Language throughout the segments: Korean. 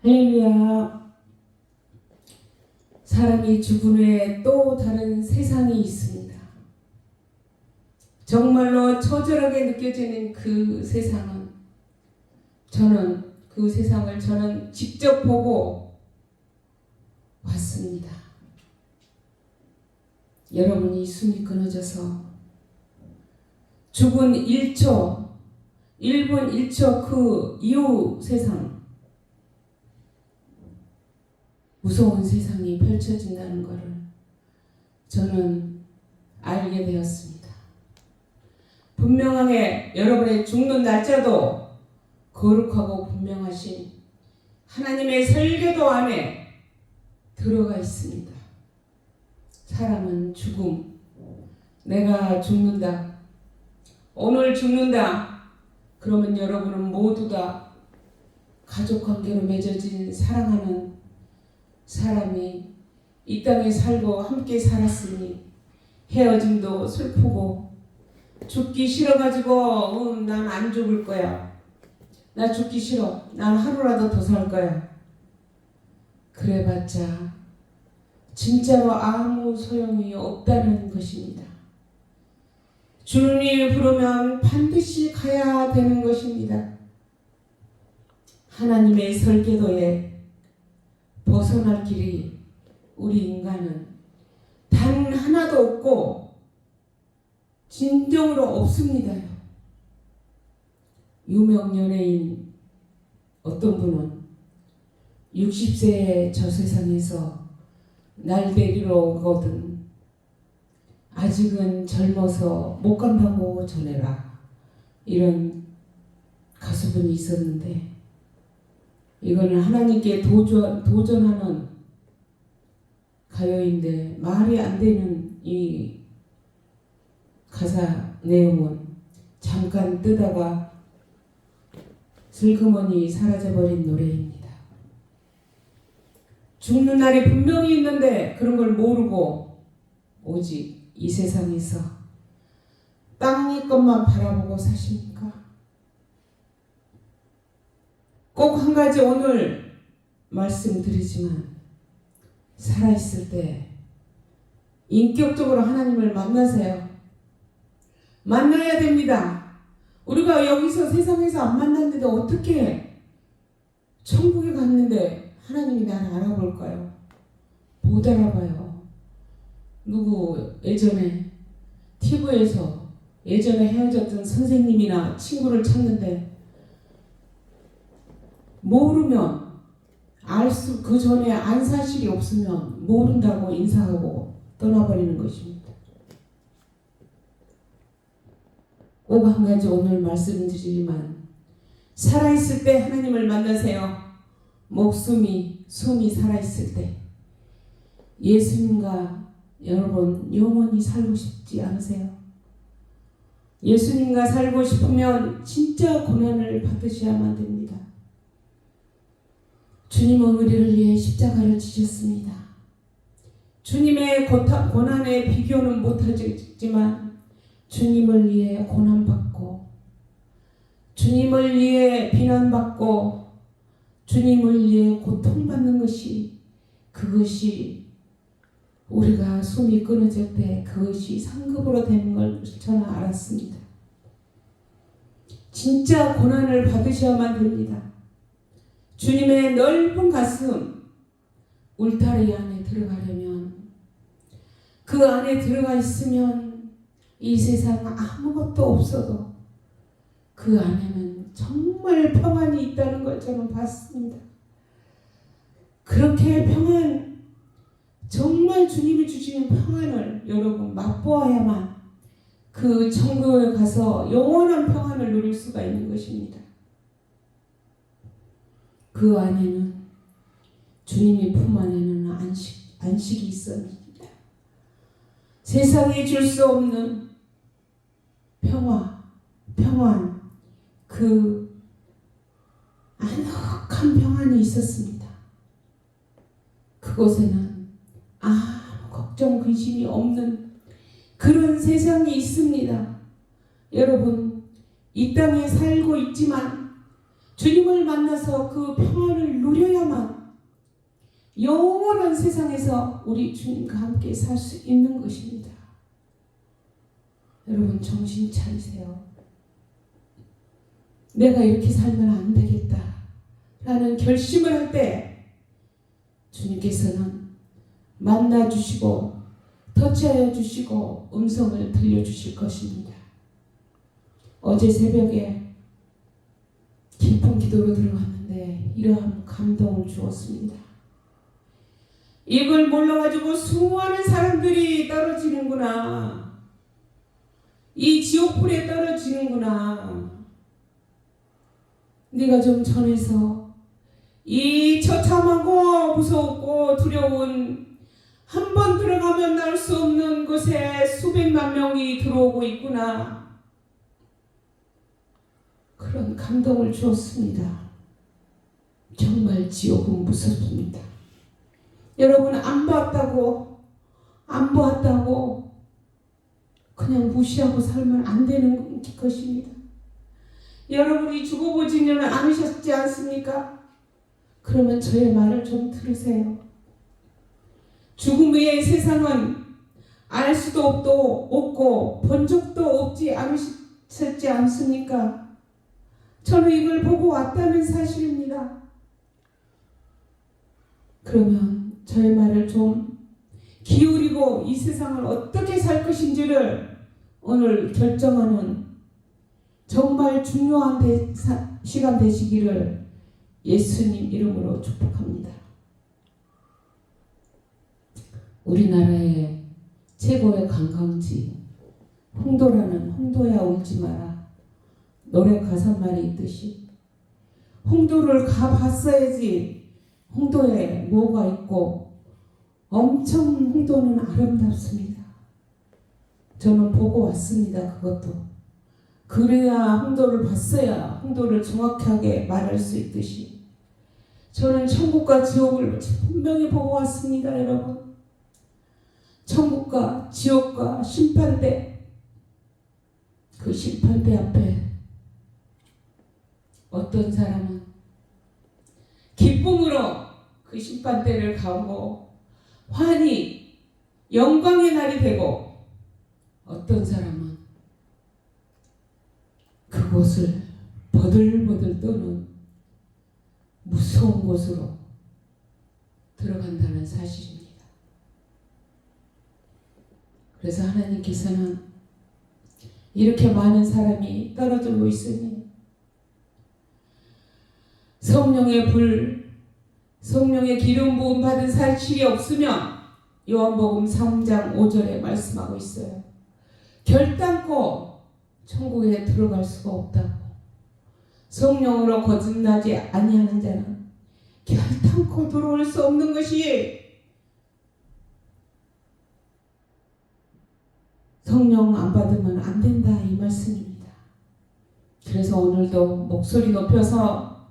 할렐루야. 사람이 죽은 후에 또 다른 세상이 있습니다. 정말로 처절하게 느껴지는 그 세상은 그 세상을 저는 직접 보고 왔습니다. 여러분이 숨이 끊어져서 죽은 1분 1초 그 이후 세상, 무서운 세상이 펼쳐진다는 것을 저는 알게 되었습니다. 분명하게 여러분의 죽는 날짜도 거룩하고 분명하신 하나님의 설계도 안에 들어가 있습니다. 사람은 죽음, 내가 죽는다, 오늘 죽는다. 그러면 여러분은 모두 다 가족관계로 맺어진 사랑하는 사람이 이 땅에 살고 함께 살았으니 헤어짐도 슬프고 죽기 싫어가지고 난 안 죽을 거야, 나 죽기 싫어, 난 하루라도 더 살 거야, 그래봤자 진짜로 아무 소용이 없다는 것입니다. 주님이 부르면 반드시 가야 되는 것입니다. 하나님의 설계도에 벗어날 길이 우리 인간은 단 하나도 없고 진정으로 없습니다요. 유명 연예인 어떤 분은 60세의 저 세상에서 날 데리러 오거든 아직은 젊어서 못 간다고 전해라, 이런 가수분이 있었는데, 이거는 하나님께 도전하는 가요인데 말이 안 되는 이 가사 내용은 잠깐 뜨다가 슬그머니 사라져버린 노래입니다. 죽는 날이 분명히 있는데 그런 걸 모르고 오직 이 세상에서 땅의 것만 바라보고 사십니까? 꼭 한 가지 오늘 말씀드리지만, 살아있을 때 인격적으로 하나님을 만나세요. 만나야 됩니다. 우리가 여기서 세상에서 안 만났는데 어떻게 천국에 갔는데 하나님이 나를 알아볼까요? 못 알아봐요. 누구 예전에 TV에서 예전에 헤어졌던 선생님이나 친구를 찾는데 모르면 그 전에 안 사실이 없으면 모른다고 인사하고 떠나버리는 것입니다. 꼭 한 가지 오늘 말씀드리지만, 살아있을 때 하나님을 만나세요. 숨이 살아있을 때 예수님과 여러분 영원히 살고 싶지 않으세요? 예수님과 살고 싶으면 진짜 고난을 받으셔야만 됩니다. 주님은 우리를 위해 십자가를 지셨습니다. 주님의 고난에 비교는 못하지만 주님을 위해 고난받고, 주님을 위해 비난받고, 주님을 위해 고통받는 것이, 그것이 우리가 숨이 끊어질 때 그것이 상급으로 되는 걸 저는 알았습니다. 진짜 고난을 받으셔야만 됩니다. 주님의 넓은 가슴 울타리 안에 들어가려면, 그 안에 들어가 있으면 이 세상 아무것도 없어도 그 안에는 정말 평안이 있다는 걸 저는 봤습니다. 그렇게 평안, 정말 주님이 주시는 평안을 여러분 맛보아야만 그 천국에 가서 영원한 평안을 누릴 수가 있는 것입니다. 그 안에는, 주님의 품 안에는 안식이 있습니다. 세상에 줄 수 없는 평안, 그 아늑한 평안이 있었습니다. 그곳에는 아무 걱정 근심이 없는 그런 세상이 있습니다. 여러분, 이 땅에 살고 있지만 주님을 만나서 그 평안을 누려야만 영원한 세상에서 우리 주님과 함께 살 수 있는 것입니다. 여러분 정신 차리세요. 내가 이렇게 살면 안 되겠다 라는 결심을 할 때 주님께서는 만나주시고 터치하여 주시고 음성을 들려주실 것입니다. 어제 새벽에 깊은 기도로 들어갔는데 이러한 감동을 주었습니다. 이걸 몰라가지고 수많은 사람들이 떨어지는구나. 이 지옥불에 떨어지는구나. 네가 좀 전해서 이 처참하고 무섭고 두려운 한 번 들어가면 나올 수 없는 곳에 수백만 명이 들어오고 있구나. 그런 감동을 주었습니다. 정말 지옥은 무섭습니다. 여러분 안 보았다고 그냥 무시하고 살면 안 되는 것입니다. 여러분이 죽어보지는 않으셨지 않습니까? 그러면 저의 말을 좀 들으세요. 죽음의 세상은 알 수도 없고 본 적도 없지 않으셨지 않습니까? 저는 이걸 보고 왔다는 사실입니다. 그러면 저의 말을 좀 기울이고 이 세상을 어떻게 살 것인지를 오늘 결정하는 정말 중요한 시간 되시기를 예수님 이름으로 축복합니다. 우리나라의 최고의 관광지 홍도라는 홍도야 울지 마라 노래 가사말이 있듯이 홍도를 가봤어야지 홍도에 뭐가 있고 엄청 홍도는 아름답습니다. 저는 보고 왔습니다. 그것도 그래야 홍도를 봤어야 홍도를 정확하게 말할 수 있듯이 저는 천국과 지옥을 분명히 보고 왔습니다. 여러분 천국과 지옥과 심판대 그 심판대 앞에 어떤 사람은 기쁨으로 그 심판대를 가고 환히 영광의 날이 되고 어떤 사람은 그곳을 버들버들 떠는 무서운 곳으로 들어간다는 사실입니다. 그래서 하나님께서는 이렇게 많은 사람이 떨어지고 있으니 성령의 불, 성령의 기름 부음 받은 사실이 없으면 요한복음 3장 5절에 말씀하고 있어요. 결단코 천국에 들어갈 수가 없다고. 성령으로 거듭나지 아니하는 자는 결단코 들어올 수 없는 것이 성령 안 받으면 안 된다 이 말씀입니다. 그래서 오늘도 목소리 높여서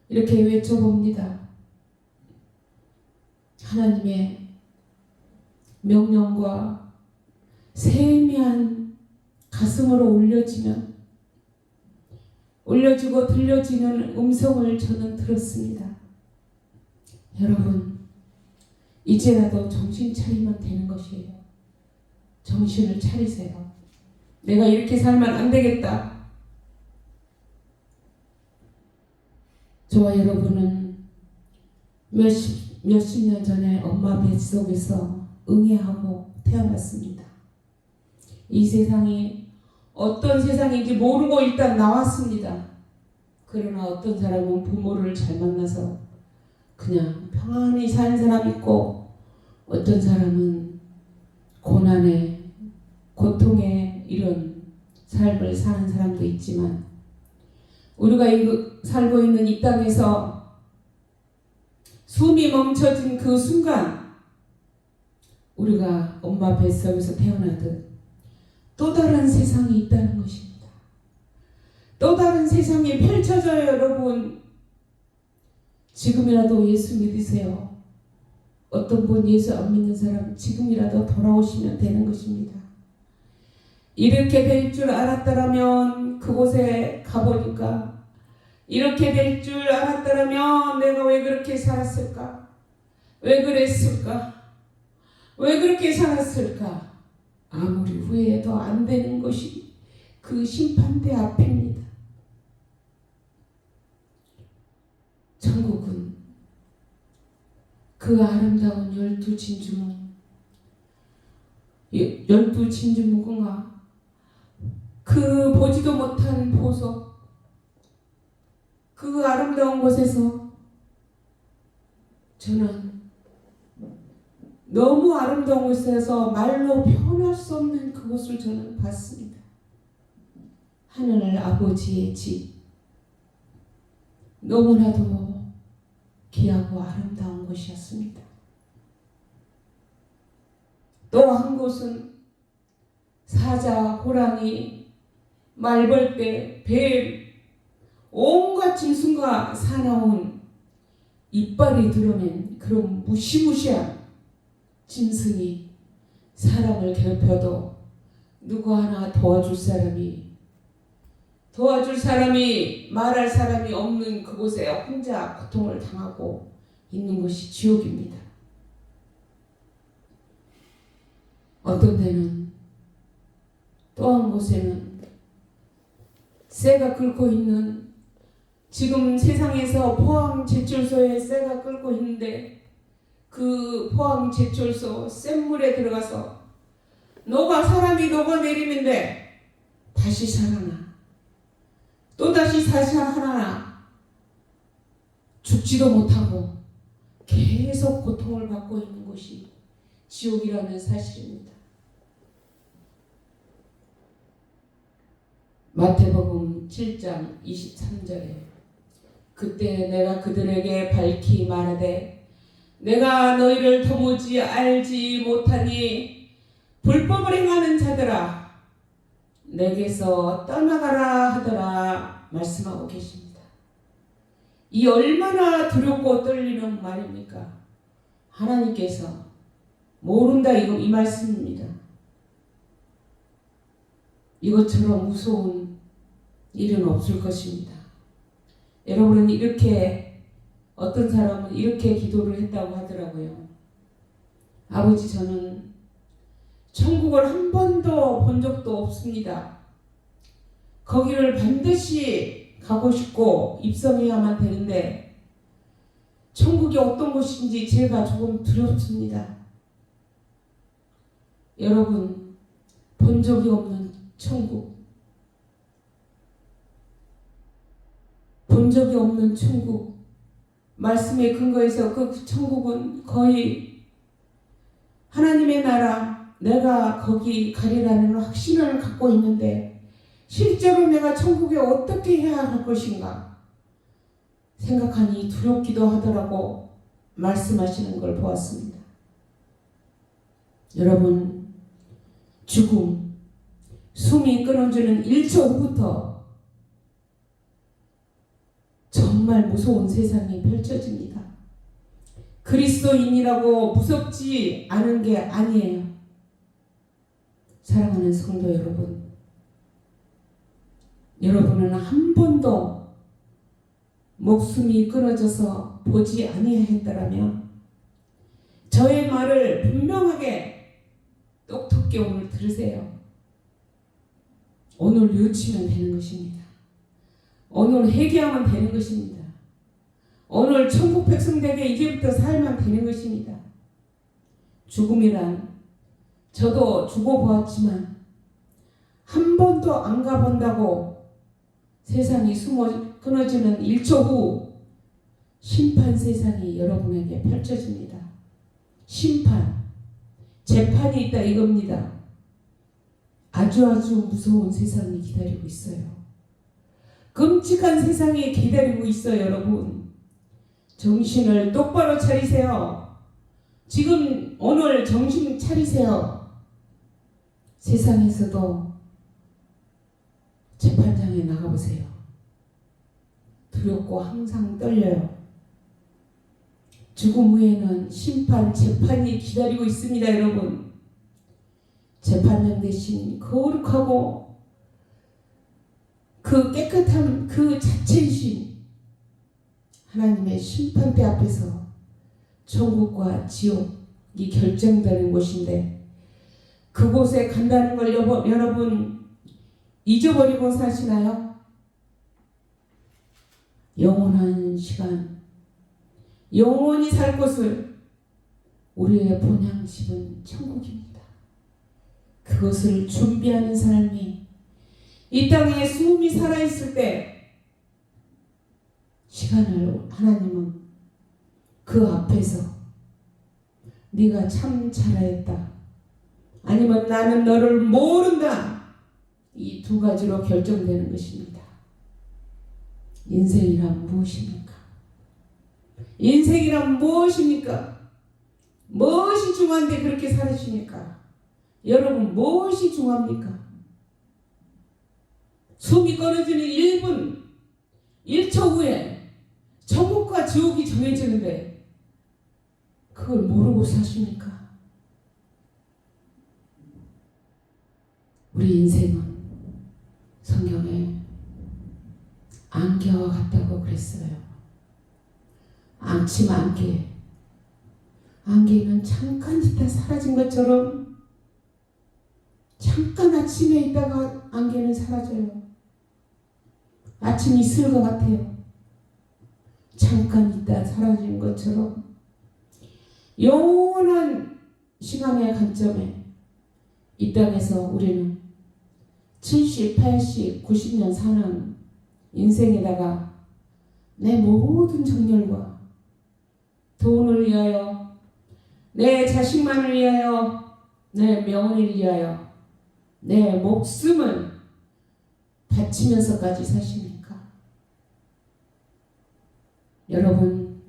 이렇게 외쳐봅니다. 하나님의 명령과 세미한 가슴으로 올려지고 들려지는 음성을 저는 들었습니다. 여러분 이제라도 정신 차리면 되는 것이에요. 정신을 차리세요. 내가 이렇게 살면 안 되겠다. 저와 여러분은 몇십 년 전에 엄마 뱃속에서 응애하고 태어났습니다. 이 세상이 어떤 세상인지 모르고 일단 나왔습니다. 그러나 어떤 사람은 부모를 잘 만나서 그냥 평안히 사는 사람 있고 어떤 사람은 고난에 고통에 이런 삶을 사는 사람도 있지만 우리가 살고 있는 이 땅에서 숨이 멈춰진 그 순간 우리가 엄마 뱃속에서 태어나듯 또 다른 세상이 있다는 것입니다. 또 다른 세상이 펼쳐져요. 여러분 지금이라도 예수 믿으세요. 어떤 분 예수 안 믿는 사람 지금이라도 돌아오시면 되는 것입니다. 이렇게 될 줄 알았더라면 그곳에 가보니까 이렇게 될 줄 알았더라면 내가 왜 그렇게 살았을까? 왜 그랬을까? 왜 그렇게 살았을까? 아무리 후회해도 안 되는 것이 그 심판대 앞입니다. 천국은 그 아름다운 12진주문, 12진주문과 그 보지도 못한 보석, 그 아름다운 곳에서 저는 너무 아름다운 곳에서 말로 표현할 수 없는 그곳을 저는 봤습니다. 하늘 아버지의 집, 너무나도 귀하고 아름다운 곳이었습니다. 또 한 곳은 사자, 호랑이, 말벌떼, 뱀, 온갖 짐승과 사나운 이빨이 드러낸 그런 무시무시한 짐승이 사람을 괴롭혀도 누구 하나 도와줄 사람이 말할 사람이 없는 그곳에 혼자 고통을 당하고 있는 것이 지옥입니다. 어떤 데는 또 한 곳에는 쇠가 끓고 있는, 지금 세상에서 포항제철소에 쇠가 끓고 있는데 그 포항제철소 센물에 들어가서 사람이 녹아내리는데 다시 살아나, 또다시 살아나 죽지도 못하고 계속 고통을 받고 있는 곳이 지옥이라는 사실입니다. 마태복음 7장 23절에 그때 내가 그들에게 밝히 말하되 내가 너희를 도무지 알지 못하니 불법을 행하는 자들아 내게서 떠나가라 하더라 말씀하고 계십니다. 이 얼마나 두렵고 떨리는 말입니까? 하나님께서 모른다 이 말씀입니다. 이것처럼 무서운 일은 없을 것입니다. 여러분은 어떤 사람은 이렇게 기도를 했다고 하더라고요. 아버지, 저는 천국을 한 번도 본 적도 없습니다. 거기를 반드시 가고 싶고 입성해야만 되는데 천국이 어떤 곳인지 제가 조금 두렵습니다. 여러분, 본 적이 없는 천국, 본 적이 없는 천국, 말씀에 근거해서 그 천국은 거의 하나님의 나라, 내가 거기 가리라는 확신을 갖고 있는데 실제로 내가 천국에 어떻게 해야 할 것인가 생각하니 두렵기도 하더라고 말씀하시는 걸 보았습니다. 여러분, 죽음, 숨이 끊어지는 1초 후부터 정말 무서운 세상이 펼쳐집니다. 그리스도인이라고 무섭지 않은 게 아니에요. 사랑하는 성도 여러분, 여러분은 한 번도 목숨이 끊어져서 보지 아니하였더라면 저의 말을 분명하게 똑똑히 오늘 들으세요. 오늘 뉘우치면 되는 것입니다. 오늘 회개하면 되는 것입니다. 오늘 천국 백성되게 이제부터 살면 되는 것입니다. 죽음이란 저도 죽어보았지만 한 번도 안 가본다고 세상이 끊어지는 1초 후 심판 세상이 여러분에게 펼쳐집니다. 심판, 재판이 있다 이겁니다. 아주 무서운 세상이 기다리고 있어요. 끔찍한 세상이 기다리고 있어요. 여러분, 정신을 똑바로 차리세요. 지금 오늘 정신 차리세요. 세상에서도 재판장에 나가보세요. 두렵고 항상 떨려요. 죽음 후에는 심판, 재판이 기다리고 있습니다. 여러분, 재판장 대신 거룩하고 그 깨끗한 그 자체이신 하나님의 심판대 앞에서 천국과 지옥이 결정되는 곳인데 그곳에 간다는 걸 여러분 잊어버리고 사시나요? 영원한 시간, 영원히 살 곳을 우리의 본향집은 천국입니다. 그것을 준비하는 삶이 이 땅에 숨이 살아있을 때 시간을 하나님은 그 앞에서 네가 참 잘했다 아니면 나는 너를 모른다 이 두 가지로 결정되는 것입니다. 인생이란 무엇입니까? 인생이란 무엇입니까? 무엇이 중요한데 그렇게 살으십니까? 여러분 무엇이 중요합니까? 숨이 끊어지는 1분 1초 후에 천국과 지옥이 정해지는데 그걸 모르고 사십니까? 우리 인생은 성경에 안개와 같다고 그랬어요. 아침 안개. 안개는 잠깐 있다 사라진 것처럼 잠깐 아침에 있다가 안개는 사라져요. 아침이 있을 것 같아요. 잠깐 있다 사라진 것처럼 영원한 시간의 관점에 이 땅에서 우리는 70, 80, 90년 사는 인생에다가 내 모든 정열과 돈을 위하여 내 자식만을 위하여 내 명언을 위하여 내 목숨을 바치면서까지 사십니까? 여러분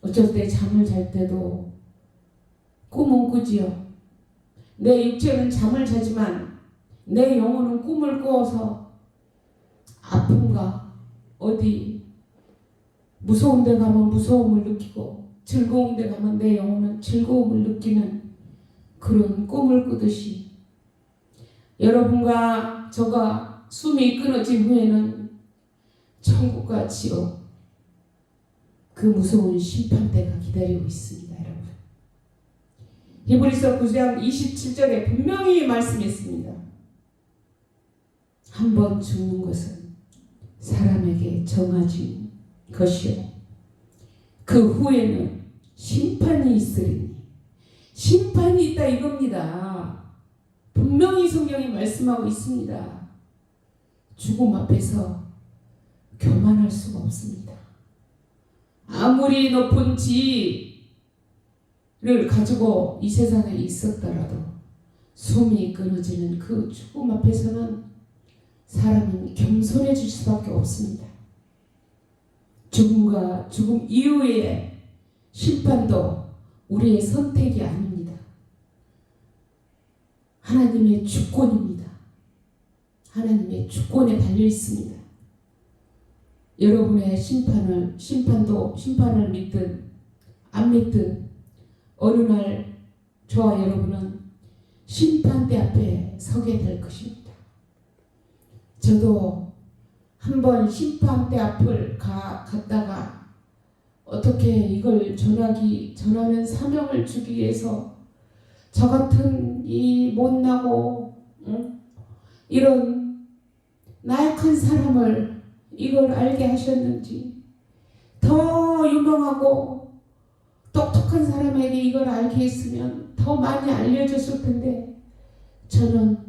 어쩔 때 잠을 잘 때도 꿈은 꾸지요. 내 육체는 잠을 자지만 내 영혼은 꿈을 꾸어서 아픔과 어디 무서운 데 가면 무서움을 느끼고 즐거운 데 가면 내 영혼은 즐거움을 느끼는 그런 꿈을 꾸듯이 여러분과 저가 숨이 끊어진 후에는 천국과 지옥 그 무서운 심판대가 기다리고 있습니다. 여러분 히브리서 9장 27절에 분명히 말씀했습니다. 한 번 죽는 것은 사람에게 정해진 것이요 그 후에는 심판이 있으리니 심판이 있다 이겁니다. 분명히 성경이 말씀하고 있습니다. 죽음 앞에서 교만할 수가 없습니다. 아무리 높은 지위를 가지고 이 세상에 있었더라도 숨이 끊어지는 그 죽음 앞에서는 사람은 겸손해질 수밖에 없습니다. 죽음과 죽음 이후의 심판도 우리의 선택이 아닙니다. 하나님의 주권입니다. 하나님의 주권에 달려 있습니다. 여러분의 심판을 믿든 안 믿든 어느 날 저와 여러분은 심판대 앞에 서게 될 것입니다. 저도 한번 심판대 앞을 갔다가 어떻게 이걸 전하는 사명을 주기 위해서 저 같은 이 못나고 이런 나약한 사람을 이걸 알게 하셨는지 더 유명하고 똑똑한 사람에게 이걸 알게 했으면 더 많이 알려졌을 텐데 저는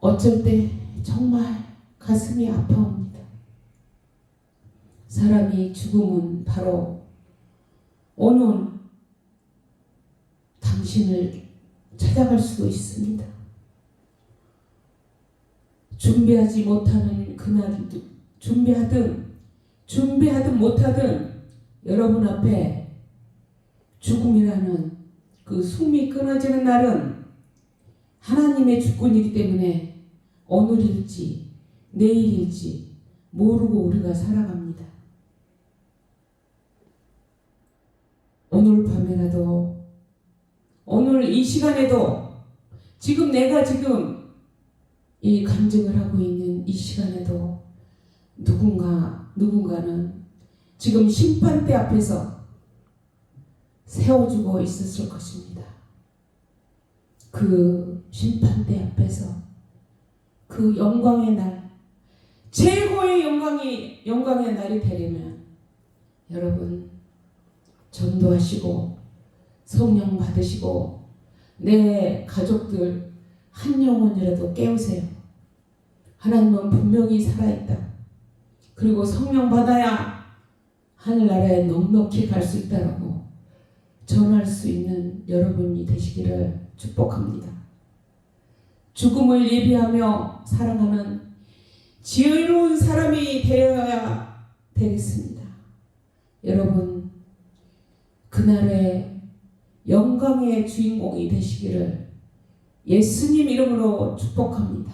어쩔 때 정말 가슴이 아파옵니다. 사람이 죽음은 바로 오늘 당신을 찾아갈 수도 있습니다. 준비하지 못하는 그날도 준비하든 못하든 여러분 앞에 죽음이라는 그 숨이 끊어지는 날은 하나님의 주권이기 때문에 오늘일지 내일일지 모르고 우리가 살아갑니다. 오늘 밤에라도 오늘 이 시간에도 지금 내가 이 간증을 하고 있는 이 시간에도 누군가는 지금 심판대 앞에서 세워주고 있었을 것입니다. 그 심판대 앞에서 그 영광의 날, 최고의 영광의 날이 되려면 여러분 전도하시고 성령 받으시고 내 가족들 한 영혼이라도 깨우세요. 하나님은 분명히 살아있다. 그리고 성령 받아야 하늘나라에 넉넉히 갈 수 있다라고 전할 수 있는 여러분이 되시기를 축복합니다. 죽음을 예비하며 사랑하는 지혜로운 사람이 되어야 되겠습니다. 여러분, 그날의 영광의 주인공이 되시기를 예수님 이름으로 축복합니다.